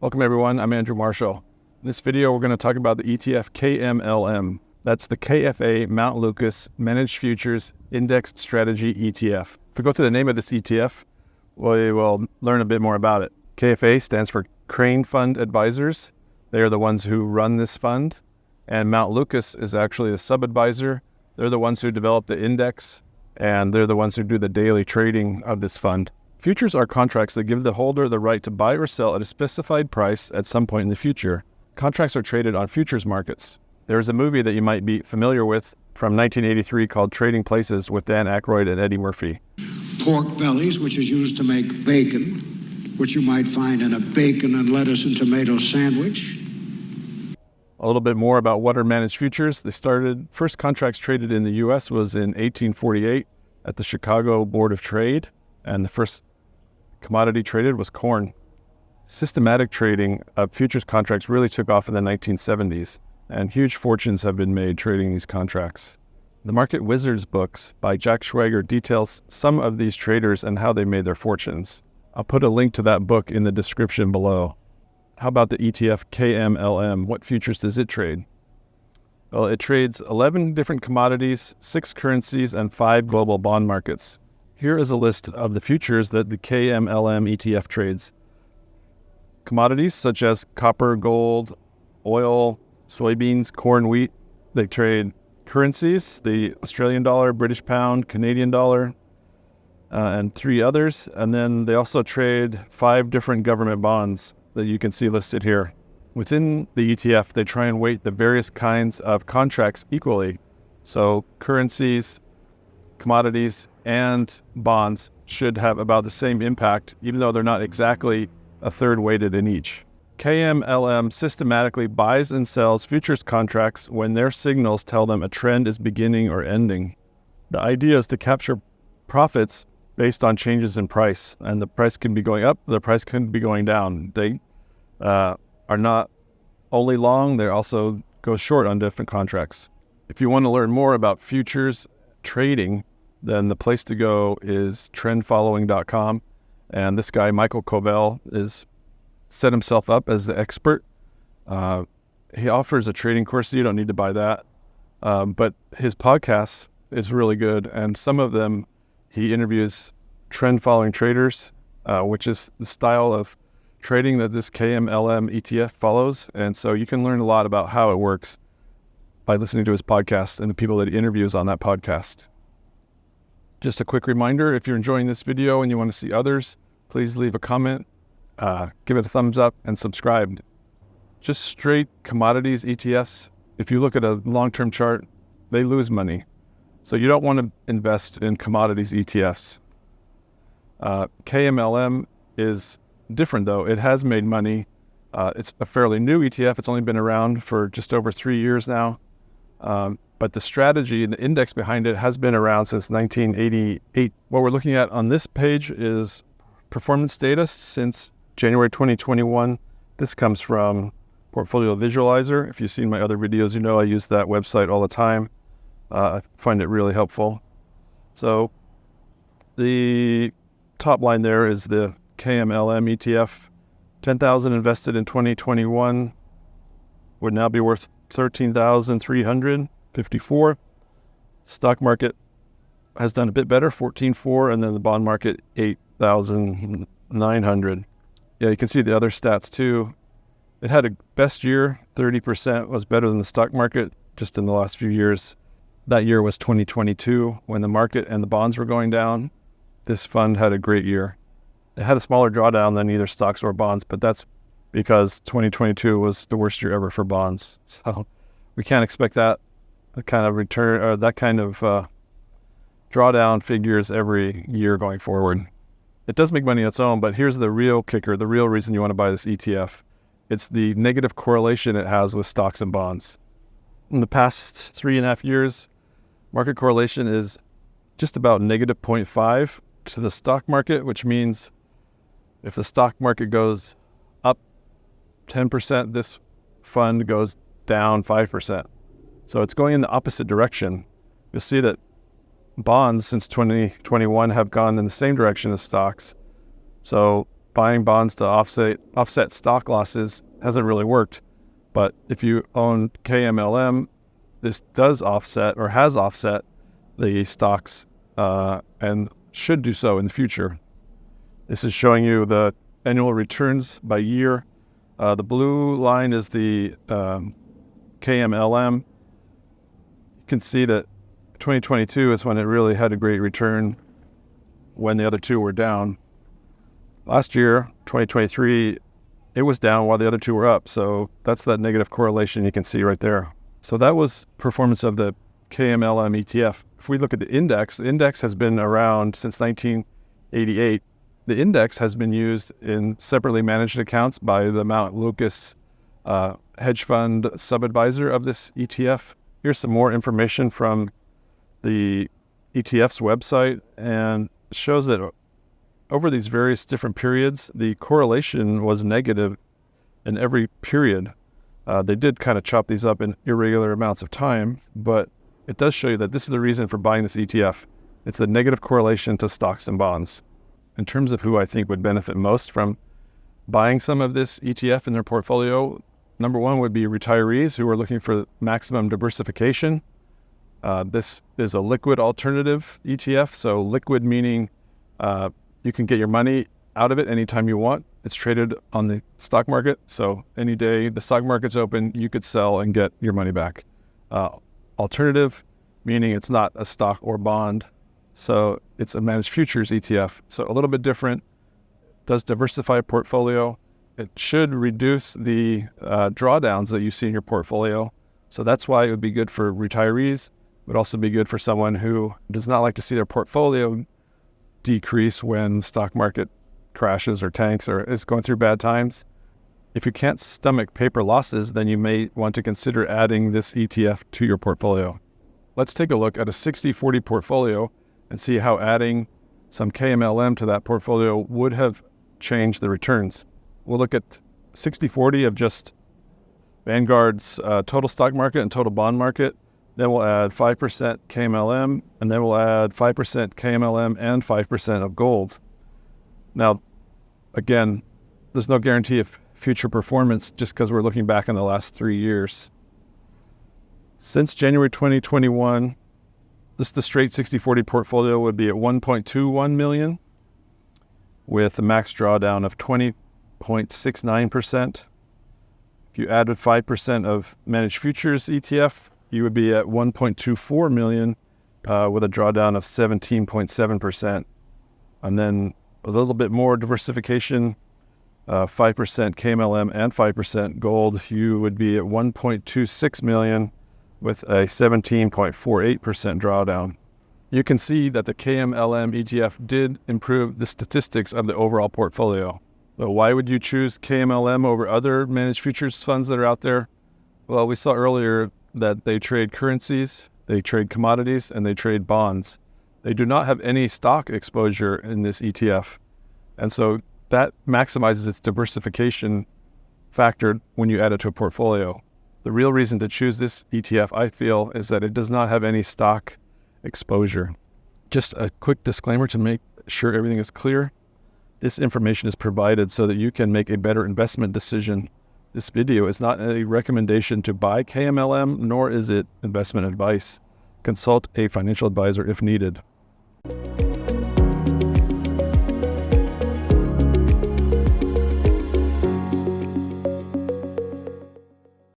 Welcome everyone, I'm Andrew Marshall. In this video, we're going to talk about the ETF KMLM. That's the KFA Mount Lucas Managed Futures Index Strategy ETF. If we go through the name of this ETF, we will learn a bit more about it. KFA stands for Crane Fund Advisors. They are the ones who run this fund. And Mount Lucas is actually the sub-advisor. They're the ones who develop the index, and they're the ones who do the daily trading of this fund. Futures are contracts that give the holder the right to buy or sell at a specified price at some point in the future. Contracts are traded on futures markets. There's a movie that you might be familiar with from 1983 called Trading Places with Dan Aykroyd and Eddie Murphy. Pork bellies, which is used to make bacon, which you might find in a bacon and lettuce and tomato sandwich. A little bit more about what are managed futures. First contracts traded in the U.S. was in 1848 at the Chicago Board of Trade, and the first commodity traded was corn. Systematic trading of futures contracts really took off in the 1970s, and huge fortunes have been made trading these contracts. The Market Wizards books by Jack Schwager details some of these traders and how they made their fortunes. I'll put a link to that book in the description below. How about the ETF KMLM? What futures does it trade? Well, it trades 11 different commodities, 6 currencies, and 5 global bond markets. Here is a list of the futures that the KMLM ETF trades. Commodities such as copper, gold, oil, soybeans, corn, wheat. They trade currencies, the Australian dollar, British pound, Canadian dollar, and 3 others. And then they also trade 5 different government bonds that you can see listed here. Within the ETF, they try and weight the various kinds of contracts equally. So currencies, commodities, and bonds should have about the same impact, even though they're not exactly a third weighted in each. KMLM systematically buys and sells futures contracts when their signals tell them a trend is beginning or ending. The idea is to capture profits based on changes in price, and the price can be going up, the price can be going down. They are not only long, they also go short on different contracts. If you want to learn more about futures trading, then the place to go is trendfollowing.com. And this guy, Michael Covell, is set himself up as the expert. He offers a trading course, so you don't need to buy that. But his podcast is really good. And some of them, he interviews trend following traders, which is the style of trading that this KMLM ETF follows. And so you can learn a lot about how it works by listening to his podcast and the people that he interviews on that podcast. Just a quick reminder, if you're enjoying this video and you want to see others, please leave a comment, give it a thumbs up, and subscribe. Just straight commodities ETFs, if you look at a long-term chart, they lose money. So you don't want to invest in commodities ETFs. KMLM is different though. It has made money. It's a fairly new ETF. It's only been around for just over 3 years now. But the strategy, the index behind it has been around since 1988. What we're looking at on this page is performance data since January 2021. This comes from Portfolio Visualizer. If you've seen my other videos, you know I use that website all the time. I find it really helpful. So the top line there is the KMLM ETF. 10,000 invested in 2021 would now be worth 13,354. Stock market has done a bit better, 14.4, and then the bond market 8,900. Yeah, you can see the other stats too. It had a best year, 30% was better than the stock market just in the last few years. That year was 2022 when the market and the bonds were going down. This fund had a great year. It had a smaller drawdown than either stocks or bonds, but that's because 2022 was the worst year ever for bonds. So we can't expect that kind of return or that kind of drawdown figures every year going forward. It does make money on its own, but here's the real kicker, the real reason you want to buy this ETF. It's the negative correlation it has with stocks and bonds. In the past 3.5 years, market correlation is just about negative 0.5 to the stock market, which means if the stock market goes up 10%, this fund goes down 5%. So it's going in the opposite direction. You'll see that bonds since 2021 have gone in the same direction as stocks. So buying bonds to offset stock losses hasn't really worked. But if you own KMLM, this does offset or has offset the stocks and should do so in the future. This is showing you the annual returns by year. The blue line is the KMLM. You can see that 2022 is when it really had a great return when the other two were down. Last year, 2023, it was down while the other two were up. So that's that negative correlation you can see right there. So that was performance of the KMLM ETF. If we look at the index has been around since 1988. The index has been used in separately managed accounts by the Mount Lucas hedge fund sub-advisor of this ETF. Here's some more information from the ETF's website, and shows that over these various different periods, the correlation was negative in every period. They did kind of chop these up in irregular amounts of time, but it does show you that this is the reason for buying this ETF. It's the negative correlation to stocks and bonds. In terms of who I think would benefit most from buying some of this ETF in their portfolio, number one would be retirees who are looking for maximum diversification. This is a liquid alternative ETF. So liquid meaning you can get your money out of it anytime you want. It's traded on the stock market. So any day the stock market's open, you could sell and get your money back. Alternative meaning it's not a stock or bond. So it's a managed futures ETF. So a little bit different. Does diversify a portfolio. It should reduce the drawdowns that you see in your portfolio. So that's why it would be good for retirees. It would also be good for someone who does not like to see their portfolio decrease when the stock market crashes or tanks or is going through bad times. If you can't stomach paper losses, then you may want to consider adding this ETF to your portfolio. Let's take a look at a 60-40 portfolio and see how adding some KMLM to that portfolio would have changed the returns. We'll look at 60-40 of just Vanguard's total stock market and total bond market. Then we'll add 5% KMLM, and then we'll add 5% KMLM and 5% of gold. Now, again, there's no guarantee of future performance just because we're looking back in the last 3 years. Since January 2021, the straight 60-40 portfolio would be at 1.21 million with a max drawdown of 20.69%. If you added 5% of managed futures ETF, you would be at 1.24 million with a drawdown of 17.7%. And then a little bit more diversification, 5% KMLM and 5% gold, you would be at 1.26 million with a 17.48% drawdown. You can see that the KMLM ETF did improve the statistics of the overall portfolio. So why would you choose KMLM over other managed futures funds that are out there? Well, we saw earlier that they trade currencies, they trade commodities, and they trade bonds. They do not have any stock exposure in this ETF. And so that maximizes its diversification factor when you add it to a portfolio. The real reason to choose this ETF, I feel, is that it does not have any stock exposure. Just a quick disclaimer to make sure everything is clear. This information is provided so that you can make a better investment decision. This video is not a recommendation to buy KMLM, nor is it investment advice. Consult a financial advisor if needed.